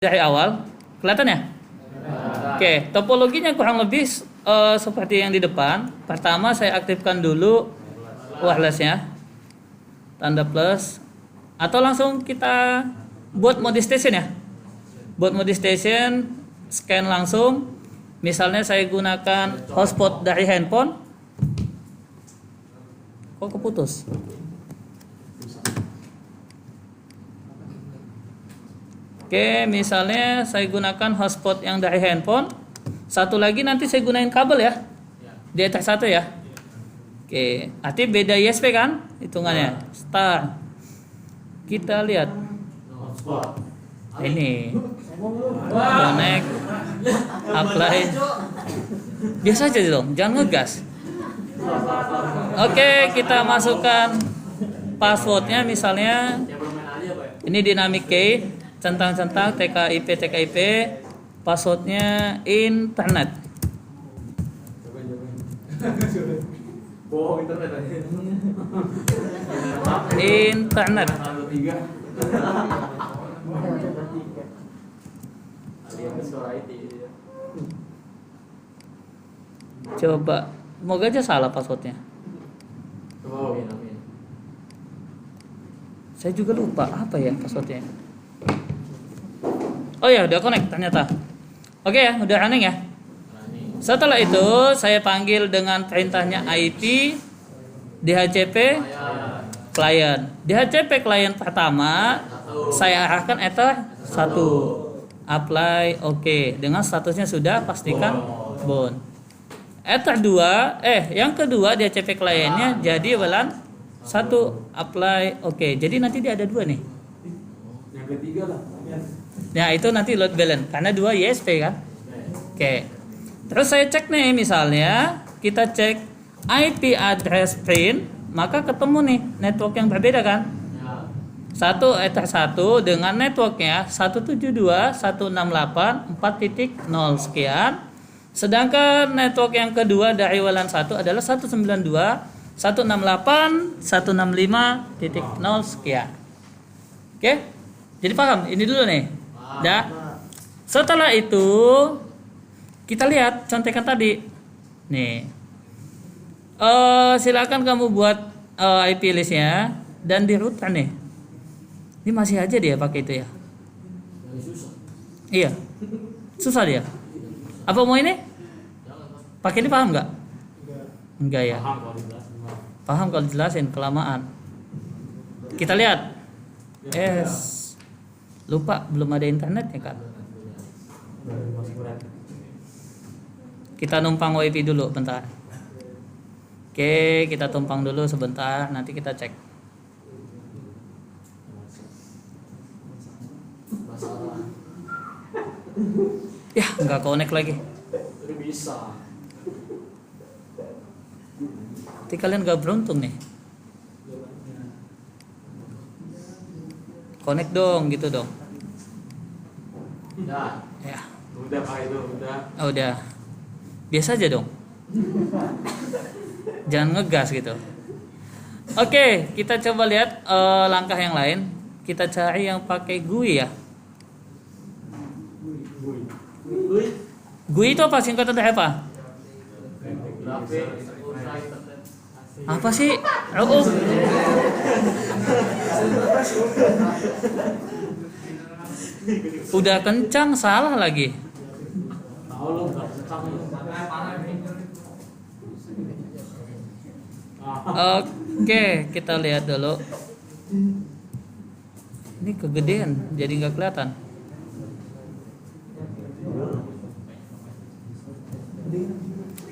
dari awal. Kelihatan ya? Oke, topologinya kurang lebih seperti yang di depan. Pertama saya aktifkan dulu wirelessnya, tanda plus, atau langsung kita buat mode station ya. Buat mode station, scan langsung. Misalnya saya gunakan hotspot dari handphone. Kok keputus? Oke, misalnya saya gunakan hotspot yang dari handphone. Satu lagi nanti saya gunain kabel ya. Di atas satu ya. Oke, artinya beda ISP kan? Hitungannya. Start. Kita lihat. Ini. Connect. Apply. Biasa aja dong, jangan ngegas. Oke, kita masukkan passwordnya misalnya. Ini dynamic key. Centang-centang TKIP, passwordnya internet. Internet. Coba, semoga aja salah passwordnya. Saya juga lupa apa ya passwordnya. Oh ya, udah connect ternyata. Oke ya, udah running ya. Setelah itu saya panggil dengan perintahnya IP DHCP client. DHCP client pertama saya arahkan ether 1. Apply oke. Dengan statusnya sudah, pastikan bound. Ether 2, yang kedua DHCP clientnya jadi WLAN 1. Apply oke. Jadi nanti dia ada 2 nih. Yang ketiga lah. Nah itu nanti load balance karena 2 ISP kan. Oke. Terus saya cek nih, misalnya kita cek IP address print, maka ketemu nih network yang berbeda kan. Satu ether 1 dengan networknya 172.168.4.0 sekian. Sedangkan network yang kedua dari WLAN 1 adalah 192.168.165.0 sekian. Oke. Jadi paham? Ini dulu nih. Dah. Setelah itu kita lihat contekan tadi. Nih. Silakan kamu buat IP listnya dan di router nih. Ini masih aja dia pakai itu ya. Iya. Susah dia. Apa mau ini? Pakai ini paham nggak? Enggak ya. Paham kalau dijelasin, kelamaan. Kita lihat. Yes. Lupa belum ada internet ya kak. Kita numpang WiFi dulu bentar. Oke, kita tumpang dulu sebentar, nanti kita cek. Ya nggak connect lagi. Bisa. Nanti kalian nggak beruntung nih. Connect dong, gitu dong. Ya. Ya. Udah Pak itu, udah. Oh, udah. Biasa aja dong. Jangan ngegas gitu. Oke, kita coba lihat langkah yang lain. Kita cari yang pakai GUI ya. GUI itu apa? Singkatan dari apa? Apa sih? Oh. Udah kencang salah lagi. Oke, kita lihat dulu. Ini kegedean, jadi nggak kelihatan.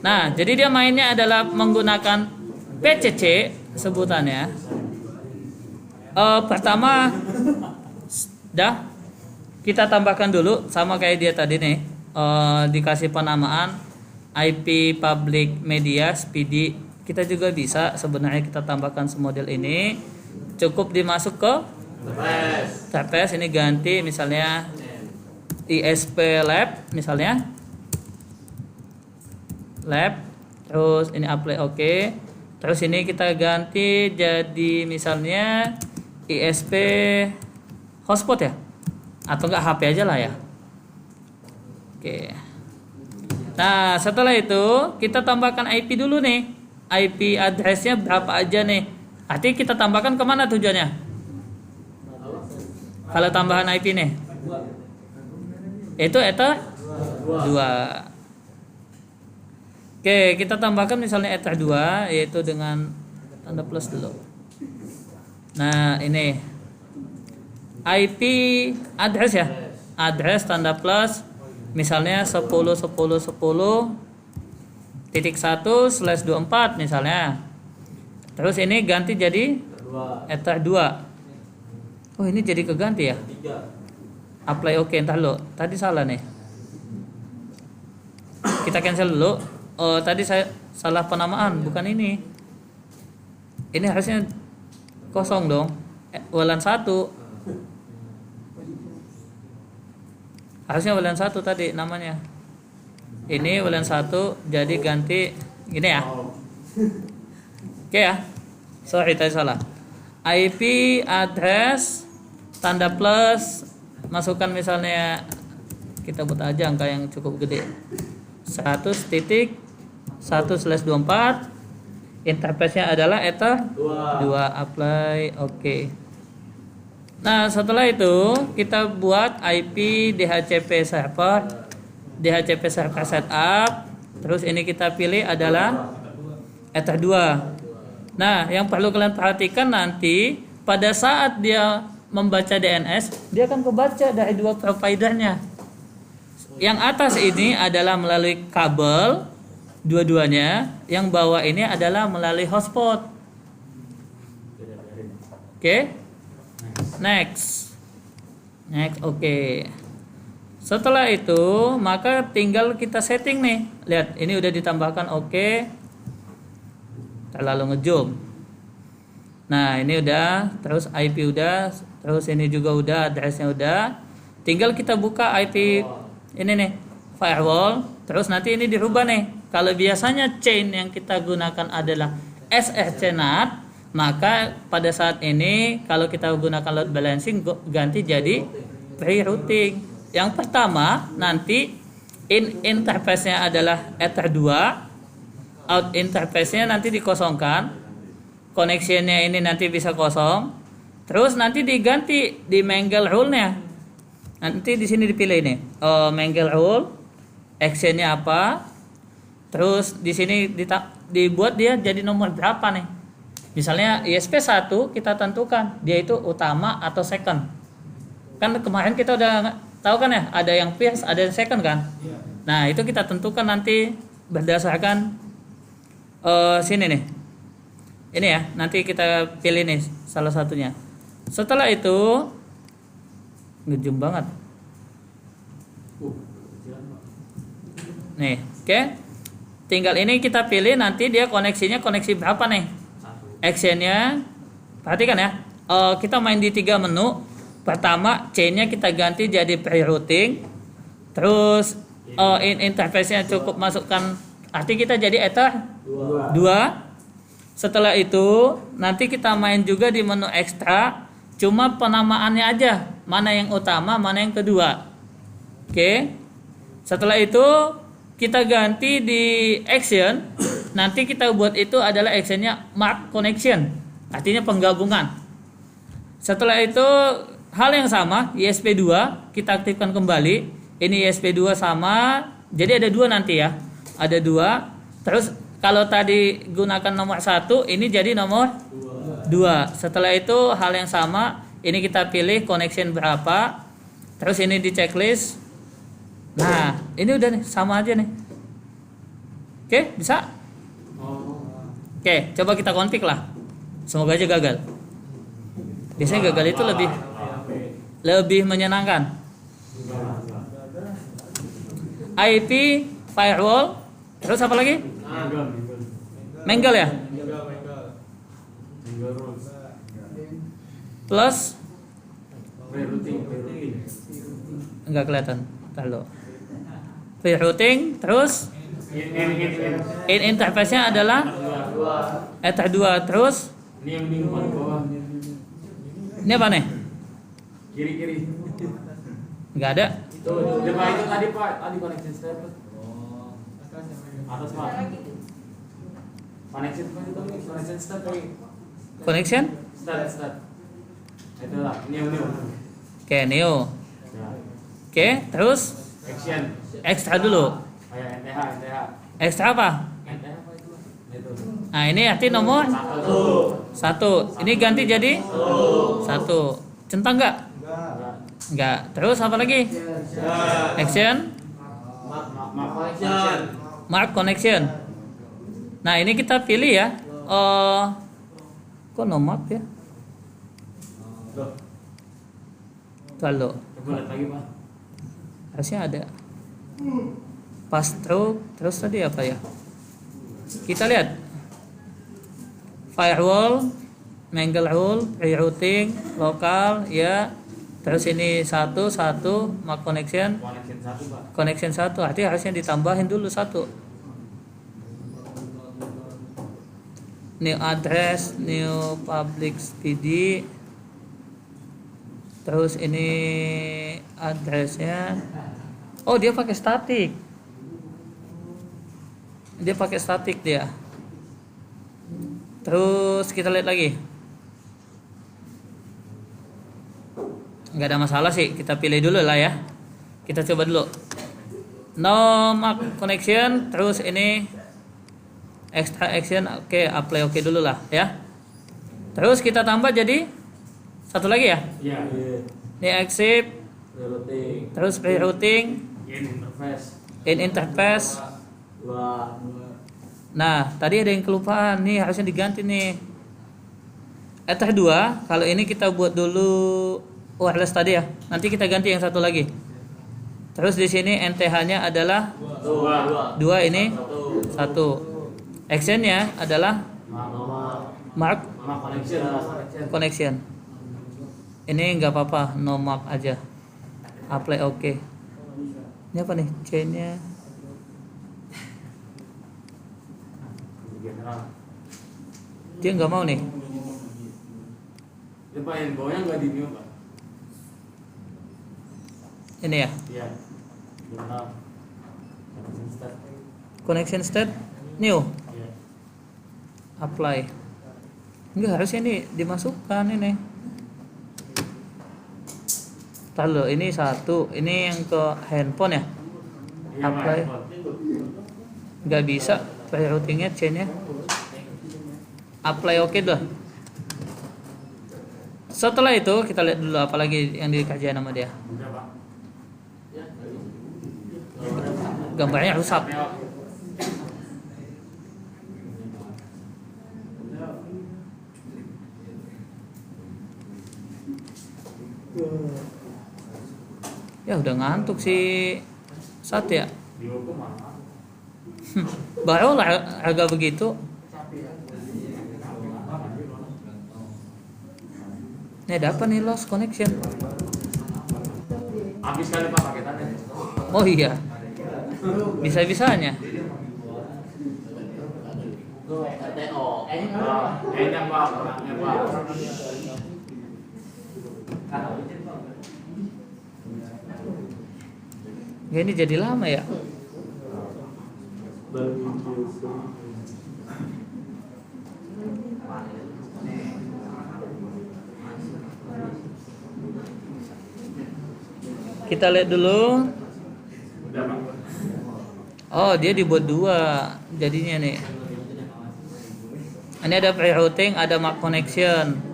Nah, jadi dia mainnya adalah menggunakan PCC sebutannya. Pertama, dah kita tambahkan dulu sama kayak dia tadi nih. Dikasih penamaan IP public media SPD. Kita juga bisa sebenarnya kita tambahkan semodel ini. Cukup dimasuk ke TPS, ini ganti misalnya ISP lab misalnya. Lab, terus ini apply oke. Terus ini kita ganti jadi misalnya ISP hotspot ya, atau enggak HP aja lah ya. Oke. Nah, setelah itu kita tambahkan IP dulu nih. IP address-nya berapa aja nih? Artinya kita tambahkan kemana tujuannya? Kalau tambahan IP nih, itu ether 2. Oke, kita tambahkan misalnya ether 2 yaitu dengan tanda plus dulu. Nah, ini IP address ya. Address tanda plus misalnya 10.10.10.1/24 misalnya. Terus ini ganti jadi ether 2. Oh, ini jadi keganti ya? Apply oke, entar lo. Tadi salah nih. Kita cancel dulu. Oh, tadi saya salah penamaan, bukan ini. Ini harusnya kosong dong. Walan 1. Harusnya walan 1 tadi namanya. Ini walan 1 jadi ganti gini ya. Oke ya. Sorry tadi salah. IP address tanda plus, masukkan misalnya kita buat aja angka yang cukup gede. 1.1/24. Interface-nya adalah ether 2. Apply oke. Nah, setelah itu kita buat IP DHCP server, DHCP server setup. Terus ini kita pilih adalah ether 2. Nah, yang perlu kalian perhatikan nanti pada saat dia membaca DNS, dia akan kebaca dari dua providernya. Yang atas ini adalah melalui kabel dua-duanya, yang bawah ini adalah melalui hotspot. Oke. Next, oke. Setelah itu, maka tinggal kita setting nih. Lihat, ini udah ditambahkan oke. Terlalu ngezoom. Nah, ini udah, terus IP udah, terus ini juga udah, addressnya udah. Tinggal kita buka IP ini nih, firewall. Terus nanti ini dirubah nih. Kalau biasanya chain yang kita gunakan adalah SRC-NAT, maka pada saat ini kalau kita gunakan load balancing ganti jadi pre-routing. Yang pertama nanti in interface-nya adalah ether 2, out interface-nya nanti dikosongkan, connection-nya ini nanti bisa kosong. Terus nanti diganti di mangle rule-nya. Nanti di sini dipilih ini, mangle rule, action-nya apa. Terus di sini dibuat dia jadi nomor berapa nih? Misalnya ISP1 kita tentukan dia itu utama atau second. Kan kemarin kita udah tahu kan ya, ada yang first, ada yang second kan? Nah, itu kita tentukan nanti berdasarkan sini nih. Ini ya, nanti kita pilih nih salah satunya. Setelah itu ngejum banget. Nih, oke. Tinggal ini kita pilih nanti dia koneksinya koneksi berapa nih? Actionnya, perhatikan ya. Kita main di 3 menu. Pertama, chainnya kita ganti jadi pre-routing. Terus interface-nya cukup masukkan, arti kita jadi ether 2. Setelah itu nanti kita main juga di menu ekstra. Cuma penamaannya aja, mana yang utama, mana yang kedua. Oke. Setelah itu kita ganti di action. Nanti kita buat itu adalah actionnya mark connection, artinya penggabungan. Setelah itu hal yang sama, ISP2 kita aktifkan kembali. Ini ISP2 sama, jadi ada 2 nanti ya, ada 2. Terus kalau tadi gunakan nomor 1, ini jadi nomor 2. Setelah itu hal yang sama, ini kita pilih connection berapa. Terus ini di checklist. Nah, ini udah nih, sama aja nih. Oke, bisa? Oke, coba kita config lah. Semoga aja gagal. Biasanya gagal itu lebih menyenangkan. IP, firewall, terus apa lagi? Mangle ya? Plus enggak kelihatan. Tahu. Pre-routing, terus in interface-nya adalah ether 2. Terus ini yang paling bawah. ini apa nih? Kiri. Nggak ada. Itu tadi Pak, tadi connection step. Atas Pak. Connection step lagi. Connection? Start. Itulah, new. Oke, new. Ya. Oke, terus Action. extra dulu. Kayak NTH. Extra apa? NTH apa itu? Itu. Nah, ini arti nomor Satu. 1. Ini ganti jadi 1. Centang nggak? Nggak. Terus apa lagi? Action. Mark connection. Nah, ini kita pilih ya. Kok no mark ya? Kalau Coba lihat lagi Pak. harusnya ada. Pass through. Terus tadi apa ya? Kita lihat. Firewall, mangle rule, rerouting, lokal, ya. Terus ini 1, mark connection. Connection 1 Pak. Connection 1, artinya harusnya ditambahin dulu 1. New address, new public PD. Terus ini addressnya. Oh, dia pakai static. Dia. Terus kita lihat lagi. Nggak ada masalah sih, kita pilih dulu lah ya. Kita coba dulu. No mark connection, terus ini extra action, oke, apply oke dulu lah ya. Terus kita tambah jadi satu lagi ya. Iya. Ini accept, Rerouting. terus rerouting, in interface. Dua. Nah, tadi ada yang kelupaan nih, harusnya diganti nih. Ether 2, kalau ini kita buat dulu wireless tadi ya. Nanti kita ganti yang satu lagi. Terus di sini NTH-nya adalah 2, ini 1. Action-nya adalah mark connection. Ini enggak apa-apa, no mark aja. Apply oke. Ini apa nih? C-nya dia nggak mau nih. Dia Pak, yang bawahnya nggak di new Pak. Ini ya. Iya. General. Connection state new. Iya. Apply. Enggak, harusnya ini dimasukkan ini. Tahu, ini 1, ini yang ke handphone ya. Iya, Pak, Apply. Pak. Nggak bisa routingnya chainnya. Apply oke dah. Setelah itu kita lihat dulu apa lagi yang dikajian sama dia. Udah Pak. Gambarnya rusak. Ya udah ngantuk si Satya. Dihukum mana? Baru lah agak begitu. Ini ada apa nih, lost connection? Habis kali Pak paketannya. Oh iya, bisa-bisanya. Kayaknya Pak, orangnya Pak. Ya, ini jadi lama ya. Kita lihat dulu. Udah Pak. Oh, dia dibuat 2 jadinya nih. Ini ada pre-routing, ada mark connection.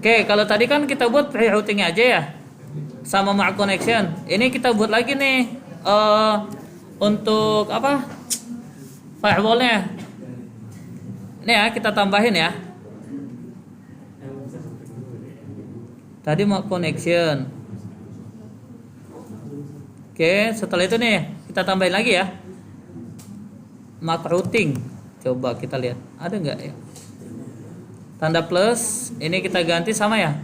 Oke, kalau tadi kan kita buat pre-routingnya aja ya, sama mark connection. Ini kita buat lagi nih untuk apa? Firewallnya. Ini ya kita tambahin ya. Tadi mark connection. Oke, setelah itu nih kita tambahin lagi ya. Mark routing. Coba kita lihat, ada nggak ya? tanda plus, ini kita ganti sama ya.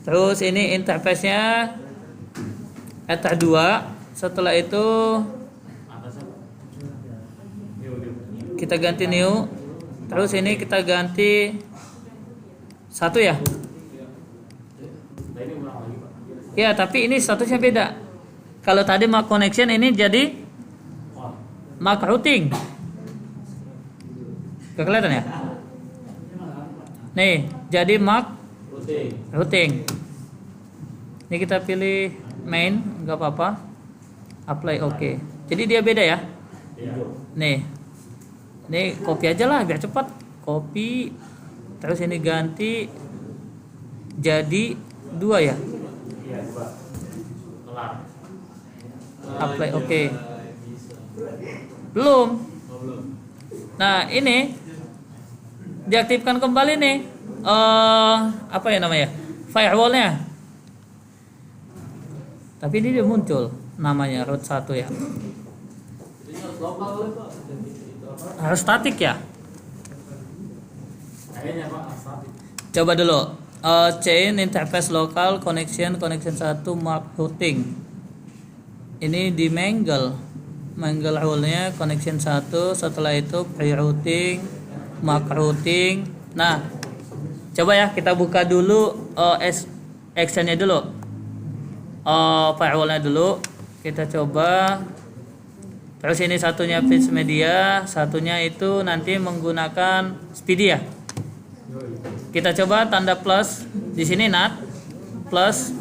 Terus ini interface-nya ETA2. Setelah itu kita ganti new. Terus ini kita ganti 1 ya. Ya, tapi ini statusnya beda. Kalau tadi MAC connection, ini jadi MAC routing. Gak kelihatan ya? Nih, jadi MAC routing. Ini kita pilih main, nggak apa-apa. Apply oke. Jadi dia beda ya. Nih, copy aja lah biar cepat. Copy. Terus ini ganti jadi 2 ya. Apply oke. Belum. Nah, ini diaktifkan kembali nih. Apa ya namanya? Firewallnya. Tapi ini dia muncul namanya root 1 ya. Harus statik ya. Coba dulu. Chain interface local connection 1 MAC routing. Ini di mangle hole-nya connection 1. Setelah itu pre-routing, MAC routing. Nah, coba ya kita buka dulu action-nya dulu. Firewall-nya dulu. Kita coba. Terus ini satunya pitch media, satunya itu nanti menggunakan speedy ya. Kita coba tanda plus di sini NAT plus.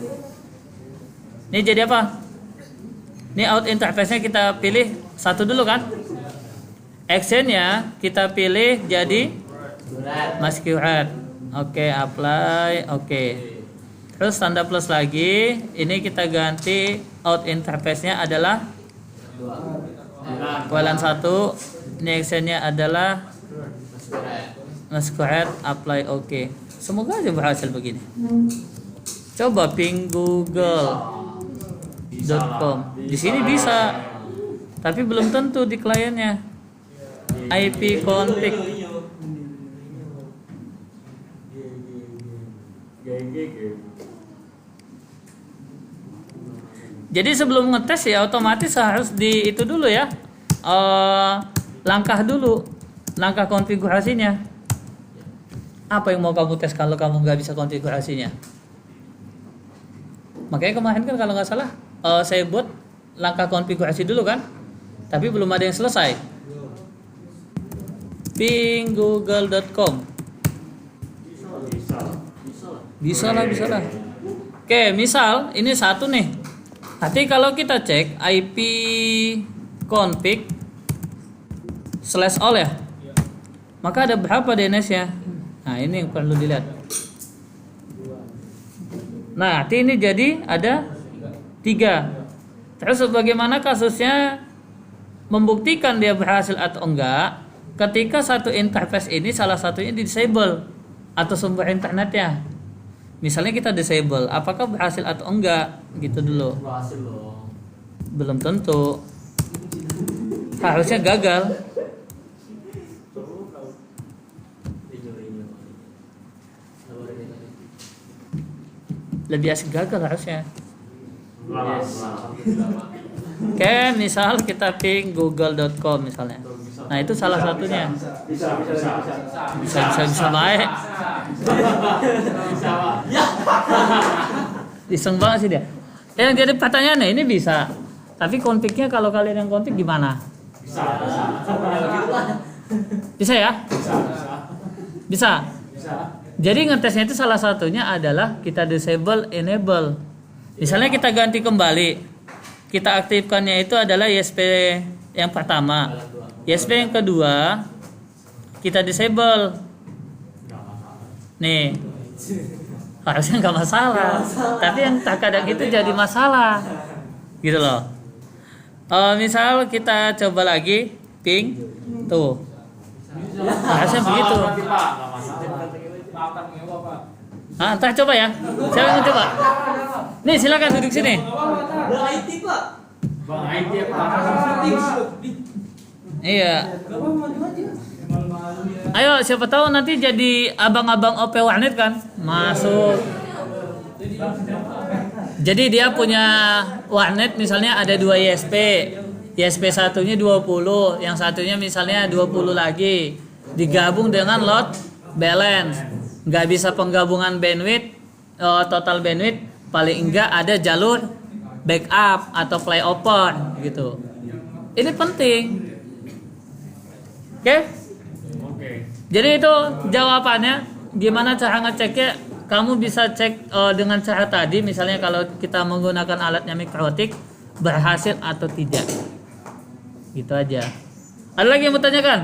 Ini jadi apa? Ini out interface-nya kita pilih 1 dulu kan? Action-nya kita pilih jadi masquerade. Oke, apply, oke. Terus tanda plus lagi, ini kita ganti out interface-nya adalah Kualan 1. Ini action-nya adalah masquerade, apply oke. Semoga aja berhasil begini. Coba ping google.com. Di sini bisa. Tapi belum tentu di kliennya. IP config. Jadi sebelum ngetes ya otomatis harus di itu dulu ya. Langkah dulu. Langkah konfigurasinya. Apa yang mau kamu tes kalau kamu nggak bisa konfigurasinya? Makanya kemarin kan kalau nggak salah saya buat langkah konfigurasi dulu kan, tapi belum ada yang selesai. Ping google.com. Bisa lah. Oke, misal ini 1 nih. Nanti kalau kita cek IP config /all ya, maka ada berapa DNS-nya? Nah, ini yang perlu dilihat. Nah, ini jadi ada 3. Terus bagaimana kasusnya membuktikan dia berhasil atau enggak ketika satu interface ini salah satunya di disable atau sumber internetnya. Misalnya kita disable, apakah berhasil atau enggak? Gitu dulu. Berhasil loh. Belum tentu. Harusnya gagal. Lebih asik gagal harusnya. Oke, misal kita ping google.com misalnya. Nah, itu salah satunya. Bisa baik. Iseng banget sih dia. Yang jadi pertanyaannya ini bisa. Tapi konfliknya kalau kalian yang konflik gimana? Bisa ya? Bisa. Jadi ngetesnya itu salah satunya adalah kita disable enable. Misalnya kita ganti kembali, kita aktifkannya itu adalah ISP yang pertama, ISP yang kedua kita disable. Nih, harusnya nggak masalah, tapi yang terkadang itu jadi masalah, gitu loh. Misal kita coba lagi ping, tuh, harusnya begitu. Entah coba ya. Siapa yang mau coba? Nih silakan duduk sini. Bang IT Pak. Bang IT Pak. Iya. Ayo, siapa tahu nanti jadi abang-abang OP warnet kan? Masuk. Jadi dia punya warnet misalnya ada 2 ISP. ISP satunya 20, yang satunya misalnya 20 lagi. Digabung dengan load balance. Nggak bisa penggabungan bandwidth, total bandwidth, paling enggak ada jalur backup atau flyover gitu. Ini penting. Oke? Jadi itu jawabannya. Gimana cara ngeceknya? Kamu bisa cek dengan cara tadi, misalnya kalau kita menggunakan alatnya mikrotik berhasil atau tidak. Gitu aja. Ada lagi yang mau tanyakan?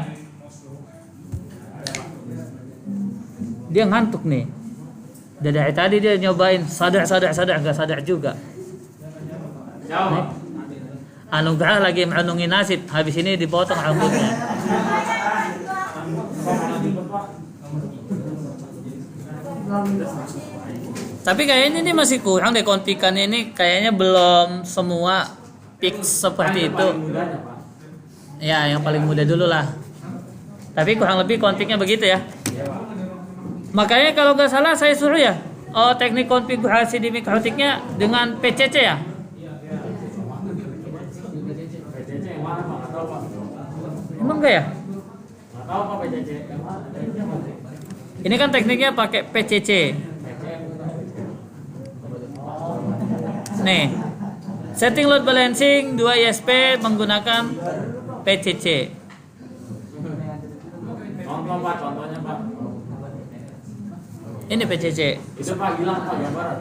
Dia ngantuk nih. Dari tadi dia nyobain sadar nggak sadar juga. Nih. Anugerah lagi merenungi nasib, habis ini dipotong rambutnya. Tapi kayaknya ini masih kurang deh konfikannya, ini kayaknya belum semua fix seperti itu. Ya, yang paling mudah dulu lah. Tapi kurang lebih konfiknya begitu ya. Makanya kalau nggak salah saya suruh ya, teknik konfigurasi di mikrotiknya dengan PCC ya. Emang enggak ya? Ini kan tekniknya pakai PCC. Nih, setting load balancing 2 ISP menggunakan PCC. Contohnya Pak. Ini PCC. Itu Pak hilang Pak gambaran.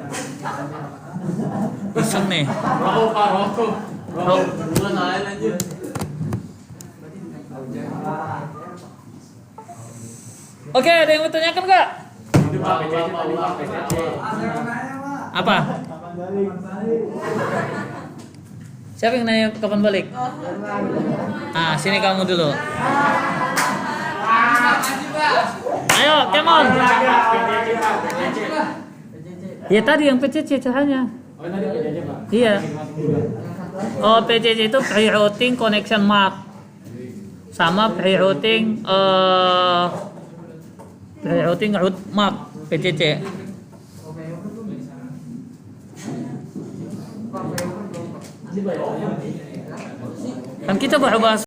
Iseng nih. Rokok. Bukan lain aja. Oke, ada yang mau tanyakan nggak? Itu Pak PCC. Apa? Siapa yang nanya kapan balik? Sini kamu dulu. Ayo, come on. Ya tadi yang PCC caranya. Oh tadi PCC Pak. Iya. PCC itu pre-routing connection map. Sama pre-routing route map PCC. Kan kita baru bahas